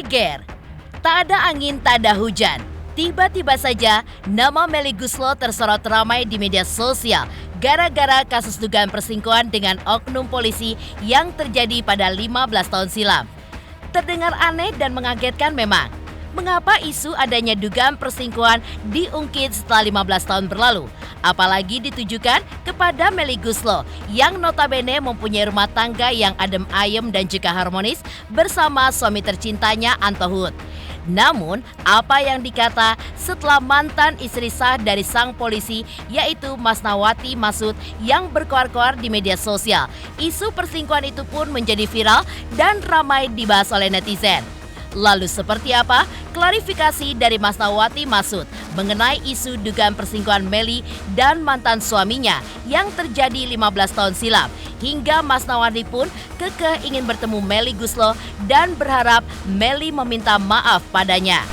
Ger, tak ada angin, tak ada hujan. Tiba-tiba saja nama Melly Goeslaw tersorot ramai di media sosial gara-gara kasus dugaan perselingkuhan dengan oknum polisi yang terjadi pada 15 tahun silam. Terdengar aneh dan mengagetkan memang. Mengapa isu adanya dugaan perselingkuhan diungkit setelah 15 tahun berlalu? Apalagi ditujukan kepada Melly Goeslaw yang notabene mempunyai rumah tangga yang adem ayem dan juga harmonis bersama suami tercintanya Anto Hoed. Namun, apa yang dikata setelah mantan istri sah dari sang polisi yaitu Masnawati Masud yang berkoar-koar di media sosial. Isu perselingkuhan itu pun menjadi viral dan ramai dibahas oleh netizen. Lalu seperti apa klarifikasi dari Masnawati Masud mengenai isu dugaan perselingkuhan Melly dan mantan suaminya yang terjadi 15 tahun silam? Hingga Masnawati pun kekeh ingin bertemu Melly Goeslaw dan berharap Melly meminta maaf padanya.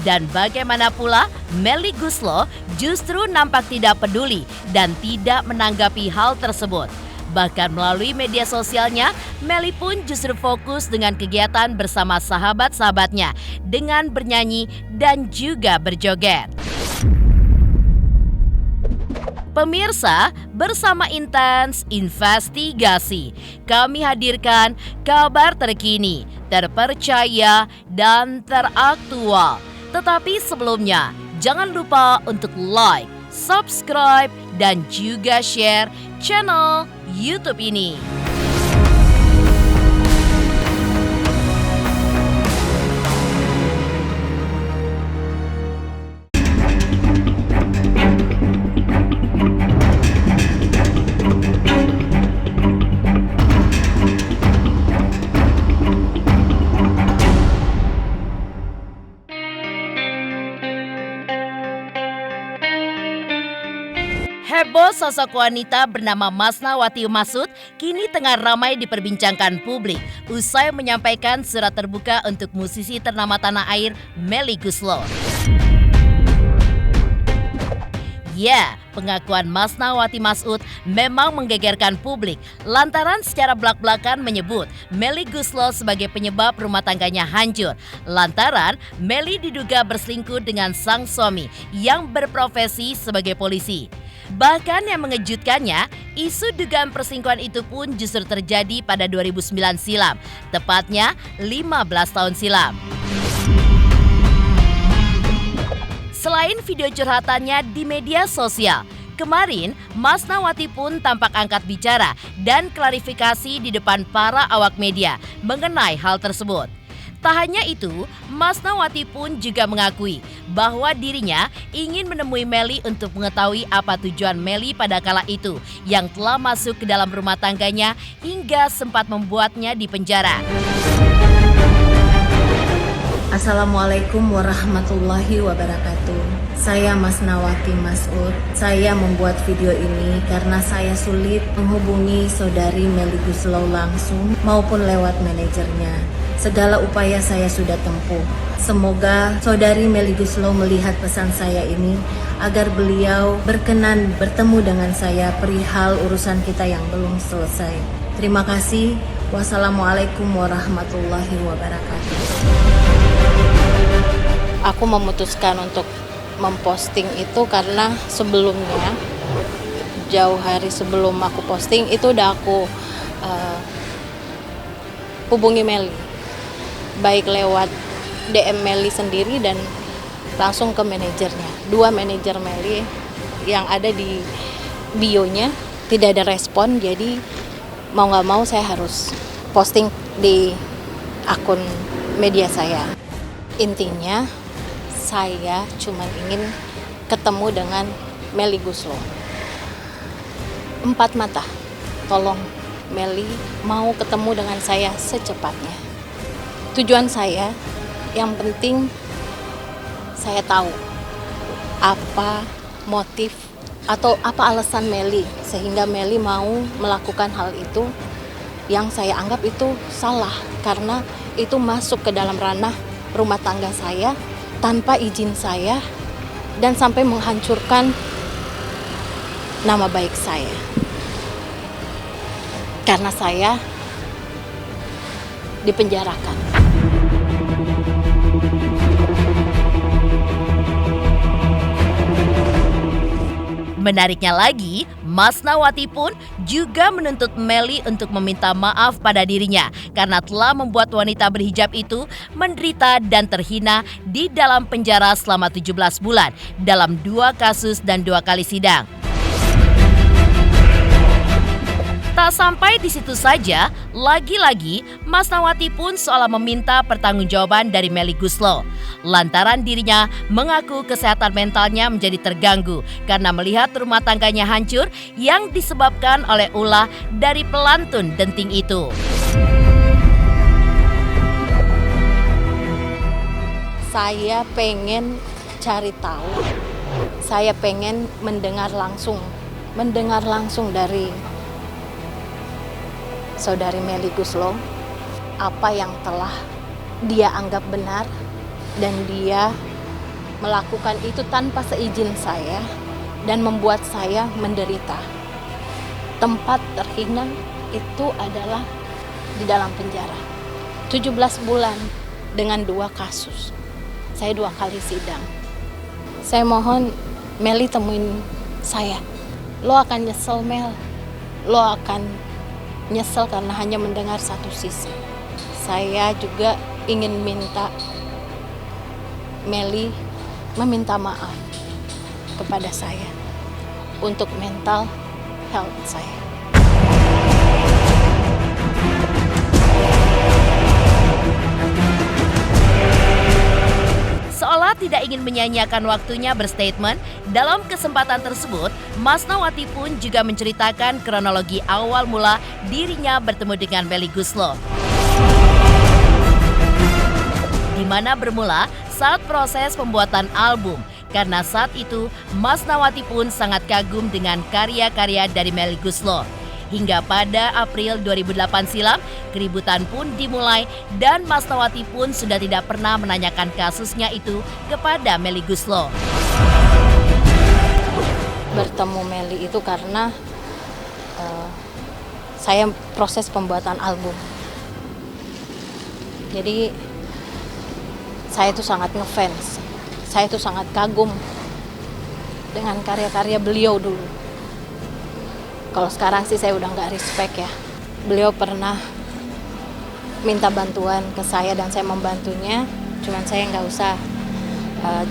Dan bagaimana pula Melly Goeslaw justru nampak tidak peduli dan tidak menanggapi hal tersebut. Bahkan melalui media sosialnya, Melly pun justru fokus dengan kegiatan bersama sahabat-sahabatnya dengan bernyanyi dan juga berjoget. Pemirsa, bersama Intens Investigasi, kami hadirkan kabar terkini, terpercaya, dan teraktual. Tetapi sebelumnya, jangan lupa untuk like, subscribe, dan juga share channel YouTube ini. Heboh sosok wanita bernama Masnawati Masud kini tengah ramai diperbincangkan publik usai menyampaikan surat terbuka untuk musisi ternama tanah air Melly Goeslaw. Ya, pengakuan Masnawati Masud memang menggegerkan publik lantaran secara belak-belakan menyebut Melly Goeslaw sebagai penyebab rumah tangganya hancur lantaran Melly diduga berselingkuh dengan sang suami yang berprofesi sebagai polisi. Bahkan yang mengejutkannya, isu dugaan perselingkuhan itu pun justru terjadi pada 2009 silam, tepatnya 15 tahun silam. Selain video curhatannya di media sosial, kemarin Masnawati pun tampak angkat bicara dan klarifikasi di depan para awak media mengenai hal tersebut. Tak hanya itu, Masnawati pun juga mengakui bahwa dirinya ingin menemui Melly untuk mengetahui apa tujuan Melly pada kala itu yang telah masuk ke dalam rumah tangganya hingga sempat membuatnya dipenjara. Assalamualaikum warahmatullahi wabarakatuh. Saya Masnawati Masud. Saya membuat video ini karena saya sulit menghubungi saudari Melly Goeslaw langsung maupun lewat manajernya. Segala upaya saya sudah tempuh. Semoga saudari Melly Goeslaw melihat pesan saya ini agar beliau berkenan bertemu dengan saya perihal urusan kita yang belum selesai. Terima kasih. Wassalamualaikum warahmatullahi wabarakatuh. Aku memutuskan untuk memposting itu karena sebelumnya, jauh hari sebelum aku posting itu udah aku hubungi Melly, baik lewat DM Melly sendiri dan langsung ke manajernya. Dua manajer Melly yang ada di bio-nya tidak ada respon, jadi mau gak mau saya harus posting di akun media saya. Intinya saya cuma ingin ketemu dengan Melly Goeslaw. 4 mata, tolong Melly mau ketemu dengan saya secepatnya. Tujuan saya, yang penting saya tahu apa motif atau apa alasan Melly sehingga Melly mau melakukan hal itu yang saya anggap itu salah karena itu masuk ke dalam ranah rumah tangga saya tanpa izin saya dan sampai menghancurkan nama baik saya. Karena saya dipenjarakan. Menariknya lagi, Mas Nawati pun juga menuntut Melly untuk meminta maaf pada dirinya karena telah membuat wanita berhijab itu menderita dan terhina di dalam penjara selama 17 bulan dalam 2 kasus dan 2 kali sidang. Tak sampai di situ saja, lagi-lagi Mas Nawati pun seolah meminta pertanggungjawaban dari Melly Goeslaw. Lantaran dirinya mengaku kesehatan mentalnya menjadi terganggu karena melihat rumah tangganya hancur yang disebabkan oleh ulah dari pelantun denting itu. Saya pengen cari tahu, saya pengen mendengar langsung dari Saudari Melly Goeslaw apa yang telah dia anggap benar dan dia melakukan itu tanpa seizin saya dan membuat saya menderita. Tempat terhina itu adalah di dalam penjara. 17 bulan dengan 2 kasus. Saya 2 kali sidang. Saya mohon Melly temuin saya. Lo akan nyesel, Mel. Lo akan nyesel karena hanya mendengar satu sisi. Saya juga ingin minta Melly meminta maaf kepada saya untuk mental health saya. Seolah tidak ingin menyanyiakan waktunya berstatement, dalam kesempatan tersebut, Mas Nawati pun juga menceritakan kronologi awal mula dirinya bertemu dengan Melly Goeslaw. Di mana bermula saat proses pembuatan album, karena saat itu Mas Nawati pun sangat kagum dengan karya-karya dari Melly Goeslaw. Hingga pada April 2008 silam, keributan pun dimulai dan Mas Nawati pun sudah tidak pernah menanyakan kasusnya itu kepada Melly Goeslaw. Bertemu Melly itu karena saya proses pembuatan album. Jadi saya itu sangat ngefans, saya itu sangat kagum dengan karya-karya beliau dulu. Kalau sekarang sih saya udah nggak respect ya. Beliau pernah minta bantuan ke saya dan saya membantunya. Cuman saya nggak usah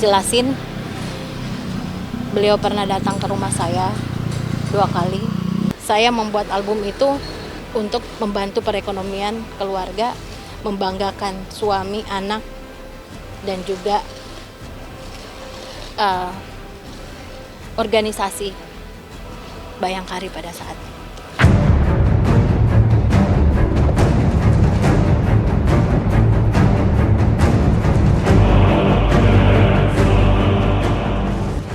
jelasin. Beliau pernah datang ke rumah saya 2 kali. Saya membuat album itu untuk membantu perekonomian keluarga, membanggakan suami, anak, dan juga organisasi Bayangkari pada saat itu.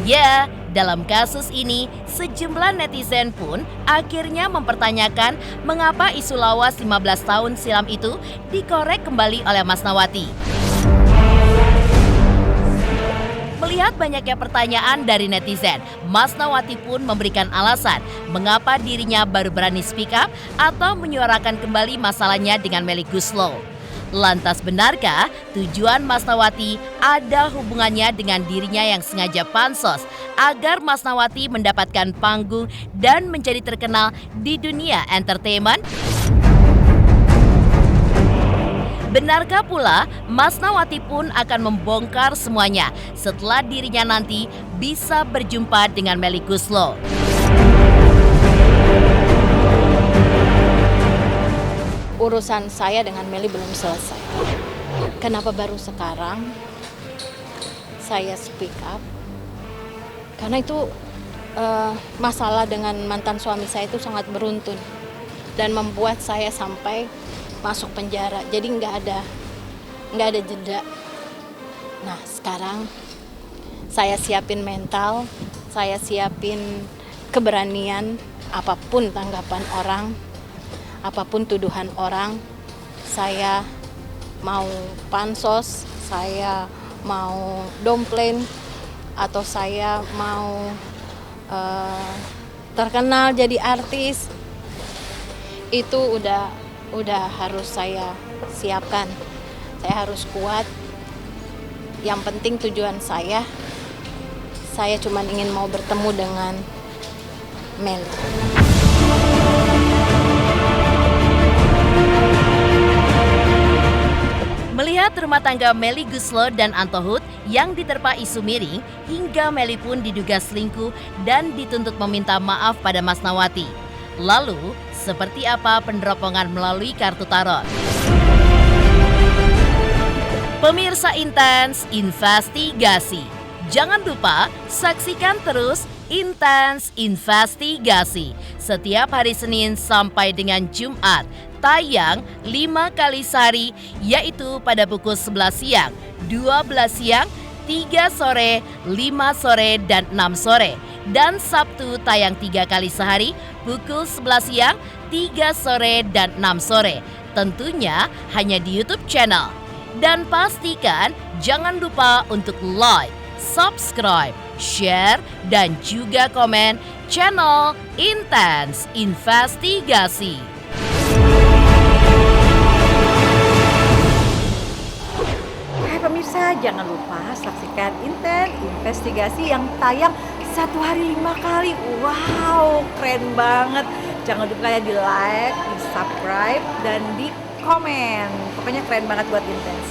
Ya, dalam kasus ini, sejumlah netizen pun akhirnya mempertanyakan mengapa isu lawas 15 tahun silam itu dikorek kembali oleh Mas Nawati. Melihat banyaknya pertanyaan dari netizen, Mas Nawati pun memberikan alasan mengapa dirinya baru berani speak up atau menyuarakan kembali masalahnya dengan Melly Goeslaw. Lantas benarkah tujuan Mas Nawati ada hubungannya dengan dirinya yang sengaja pansos agar Mas Nawati mendapatkan panggung dan menjadi terkenal di dunia entertainment? Benarkah pula Mas Nawati pun akan membongkar semuanya setelah dirinya nanti bisa berjumpa dengan Melly Goeslaw? Urusan saya dengan Melly belum selesai. Kenapa baru sekarang saya speak up? Karena itu masalah dengan mantan suami saya itu sangat beruntun dan membuat saya sampai masuk penjara, jadi nggak ada jeda. Nah sekarang saya siapin mental, saya siapin keberanian, apapun tanggapan orang, apapun tuduhan orang, saya mau pansos, saya mau domplain, atau saya mau terkenal jadi artis, itu udah harus saya siapkan. Saya harus kuat. Yang penting tujuan saya cuma ingin mau bertemu dengan Melly. Melihat rumah tangga Melly Goeslaw dan Anto Hoed yang diterpa isu miring, hingga Melly pun diduga selingkuh dan dituntut meminta maaf pada Masnawati. Lalu, seperti apa peneropongan melalui kartu tarot? Pemirsa Intens Investigasi. Jangan lupa saksikan terus Intens Investigasi setiap hari Senin sampai dengan Jumat. Tayang 5 kali sehari, yaitu pada pukul 11 siang, 12 siang, 3 sore, 5 sore, dan 6 sore. Dan Sabtu tayang 3 kali sehari, pukul 11 siang, 3 sore, dan 6 sore. Tentunya hanya di YouTube channel. Dan pastikan jangan lupa untuk like, subscribe, share, dan juga komen channel Intens Investigasi. Pemirsa, jangan lupa saksikan Intens Investigasi yang tayang 1 hari 5 kali. Wow, keren banget. Jangan lupa ya di like, di subscribe, dan di komen. Pokoknya keren banget buat Intens.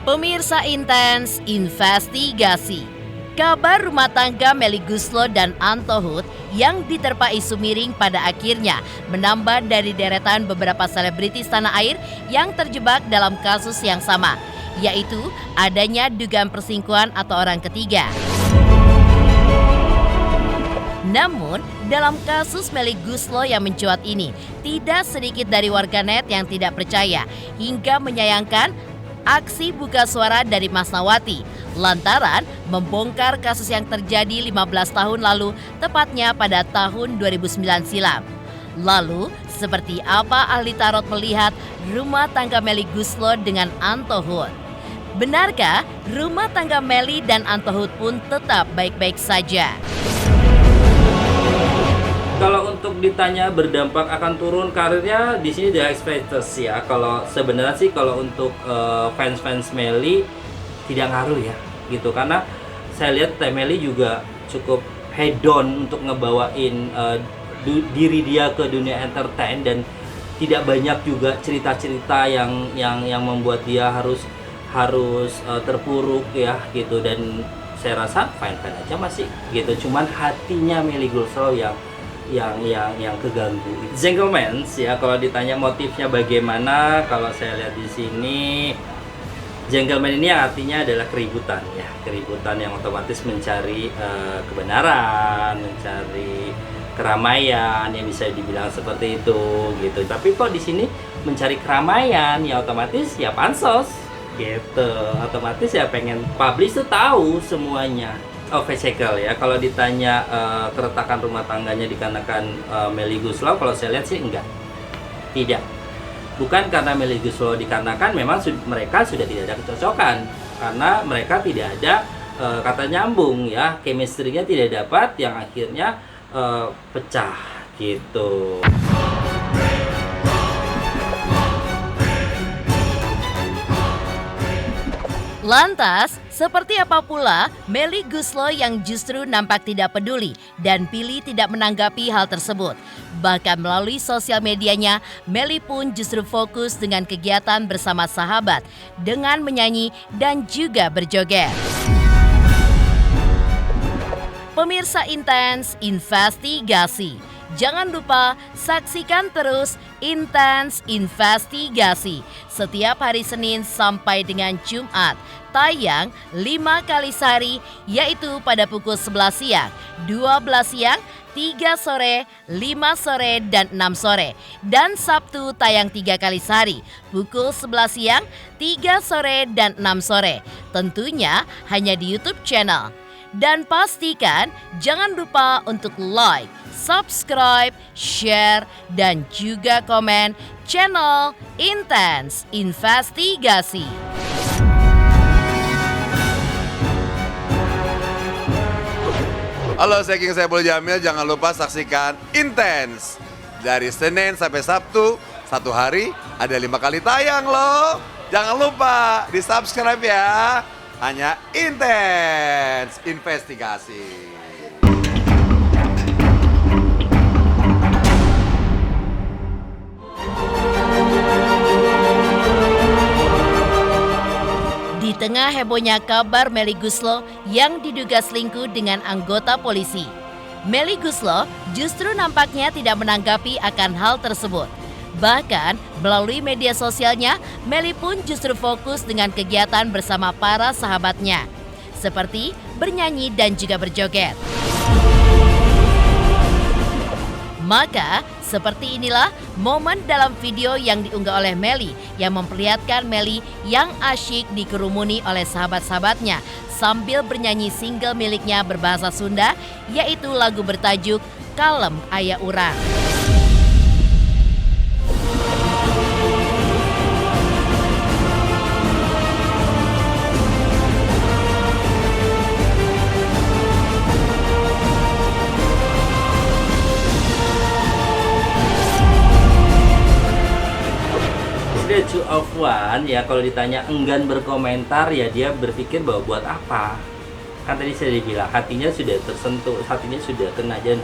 Pemirsa Intens Investigasi. Kabar rumah tangga Melly Goeslaw dan Anto Hoed yang diterpa isu miring pada akhirnya menambah dari deretan beberapa selebritis tanah air yang terjebak dalam kasus yang sama, yaitu adanya dugaan perselingkuhan atau orang ketiga. Namun, dalam kasus Melly Goeslaw yang mencuat ini, tidak sedikit dari warganet yang tidak percaya hingga menyayangkan aksi buka suara dari Masnawati lantaran membongkar kasus yang terjadi 15 tahun lalu, tepatnya pada tahun 2009 silam. Lalu, seperti apa ahli tarot melihat rumah tangga Melly Goeslaw dengan Anto Hoed? Benarkah rumah tangga Melly dan Anto Hoed pun tetap baik-baik saja? Kalau untuk ditanya berdampak akan turun karirnya, di sini the expecters ya. Kalau sebenarnya sih kalau untuk fans Melly tidak ngaruh ya gitu, karena saya lihat Melly juga cukup hedon untuk ngebawain diri dia ke dunia entertain, dan tidak banyak juga cerita-cerita yang membuat dia harus terpuruk ya gitu. Dan saya rasa fine aja masih gitu, cuman hatinya Melly Goeslaw yang keganggu. Gentleman ya, kalau ditanya motifnya bagaimana, kalau saya lihat di sini gentleman ini artinya adalah keributan ya, keributan yang otomatis mencari kebenaran, mencari keramaian, yang bisa dibilang seperti itu gitu. Tapi kok di sini mencari keramaian ya otomatis ya pansos gitu, otomatis ya pengen publish tuh tahu semuanya. Vehicle ya, kalau ditanya keretakan rumah tangganya dikarenakan Melly Goeslaw, kalau saya lihat sih enggak, tidak, bukan karena Melly Goeslaw dikarenakan memang mereka sudah tidak ada kecocokan, karena mereka tidak ada kata nyambung ya, chemistry-nya tidak dapat, yang akhirnya pecah gitu. Lantas, seperti apa pula Melly Goeslaw yang justru nampak tidak peduli dan pilih tidak menanggapi hal tersebut? Bahkan melalui sosial medianya, Melly pun justru fokus dengan kegiatan bersama sahabat dengan menyanyi dan juga berjoget. Pemirsa Intens Investigasi, jangan lupa saksikan terus Intens Investigasi setiap hari Senin sampai dengan Jumat. Tayang 5 kali sehari, yaitu pada pukul 11 siang, 12 siang, 3 sore, 5 sore, dan 6 sore. Dan Sabtu tayang 3 kali sehari, pukul 11 siang, 3 sore, dan 6 sore. Tentunya hanya di YouTube channel. Dan pastikan jangan lupa untuk like, subscribe, share, dan juga komen channel Intens Investigasi. Halo, saya King Saiful Jamil. Jangan lupa saksikan Intens. Dari Senin sampai Sabtu, satu hari ada 5 kali tayang loh. Jangan lupa di-subscribe ya. Hanya Intens Investigasi. Di tengah hebohnya kabar Melly Goeslaw yang diduga selingkuh dengan anggota polisi, Melly Goeslaw justru nampaknya tidak menanggapi akan hal tersebut. Bahkan melalui media sosialnya, Melly pun justru fokus dengan kegiatan bersama para sahabatnya, seperti bernyanyi dan juga berjoget. Maka, seperti inilah momen dalam video yang diunggah oleh Melly yang memperlihatkan Melly yang asyik dikerumuni oleh sahabat-sahabatnya sambil bernyanyi single miliknya berbahasa Sunda, yaitu lagu bertajuk Kalem Aya Urang. Two of one ya, kalau ditanya enggan berkomentar ya dia berpikir bahwa buat apa, kan tadi saya bilang hatinya sudah tersentuh, hatinya sudah kena, dan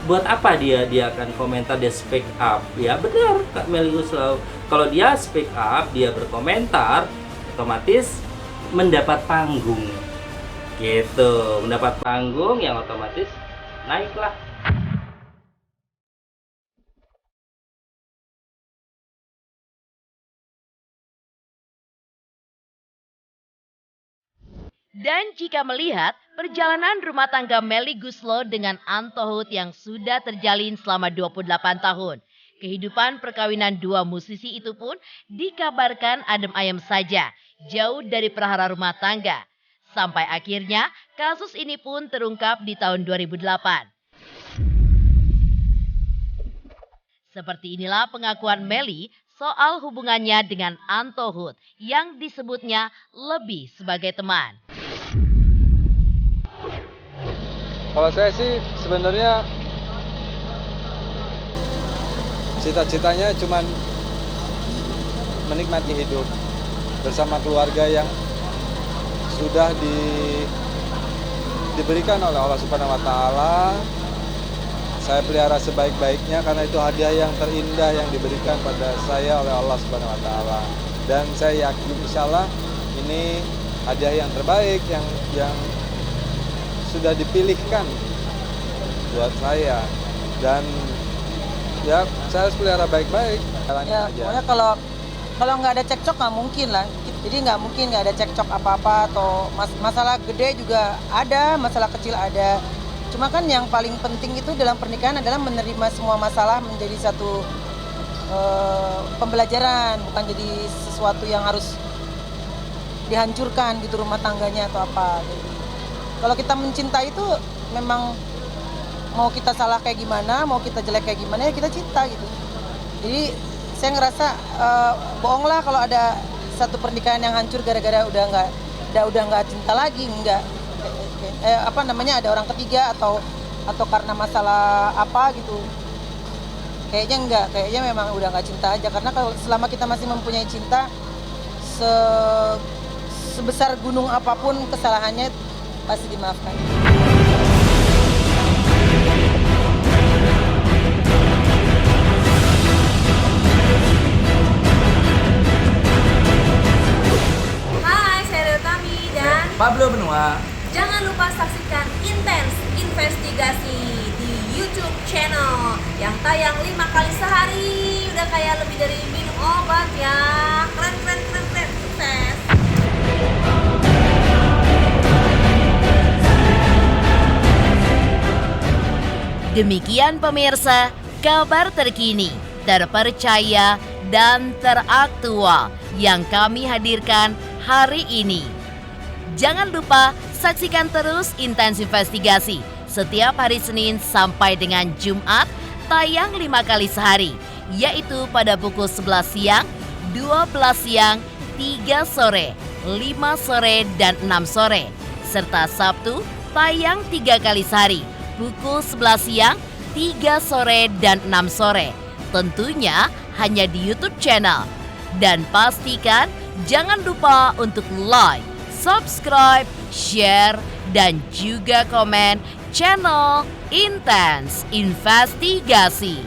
buat apa dia akan komentar, dia speak up ya. Benar Kak Melly Goeslaw, kalau dia speak up, dia berkomentar, otomatis mendapat panggung gitu, mendapat panggung yang otomatis naiklah. Dan jika melihat perjalanan rumah tangga Melly Goeslaw dengan Antohut yang sudah terjalin selama 28 tahun, kehidupan perkawinan dua musisi itu pun dikabarkan adem ayem saja, jauh dari prahara rumah tangga. Sampai akhirnya kasus ini pun terungkap di tahun 2008. Seperti inilah pengakuan Melly soal hubungannya dengan Antohut yang disebutnya lebih sebagai teman. Kalau saya sih sebenarnya cita-citanya cuma menikmati hidup bersama keluarga yang sudah diberikan oleh Allah Subhanahu wa Ta'ala. Saya pelihara sebaik-baiknya karena itu hadiah yang terindah yang diberikan pada saya oleh Allah Subhanahu wa Ta'ala. Dan saya yakin insya Allah ini hadiah yang terbaik yang sudah dipilihkan buat saya, dan ya saya harus pelihara baik-baik. Ya, pokoknya kalau nggak ada cekcok nggak mungkin lah. Jadi nggak mungkin nggak ada cekcok apa-apa, atau masalah gede juga ada, masalah kecil ada. Cuma kan yang paling penting itu dalam pernikahan adalah menerima semua masalah menjadi satu pembelajaran, bukan jadi sesuatu yang harus dihancurkan gitu rumah tangganya atau apa. Jadi, kalau kita mencinta itu memang mau kita salah kayak gimana, mau kita jelek kayak gimana, ya kita cinta gitu. Jadi saya ngerasa bohong lah kalau ada satu pernikahan yang hancur gara-gara udah nggak cinta lagi, nggak ada orang ketiga atau karena masalah apa gitu. Kayaknya enggak, kayaknya memang udah nggak cinta aja, karena kalau selama kita masih mempunyai cinta, sebesar gunung apapun kesalahannya pasti dimaafkan. Hai, saya Ria Utami dan Pablo Benua. Jangan lupa saksikan Intens Investigasi di YouTube channel yang tayang 5 kali sehari. Udah kayak lebih dari minum obat ya. Keren. Sukses. Demikian pemirsa, kabar terkini, terpercaya, dan teraktual yang kami hadirkan hari ini. Jangan lupa saksikan terus Intens Investigasi setiap hari Senin sampai dengan Jumat, tayang 5 kali sehari, yaitu pada pukul 11 siang, 12 siang, 3 sore, 5 sore, dan 6 sore. Serta Sabtu, tayang 3 kali sehari, pukul 11 siang, 3 sore, dan 6 sore. Tentunya hanya di YouTube channel. Dan pastikan jangan lupa untuk like, subscribe, share, dan juga komen channel Intens Investigasi.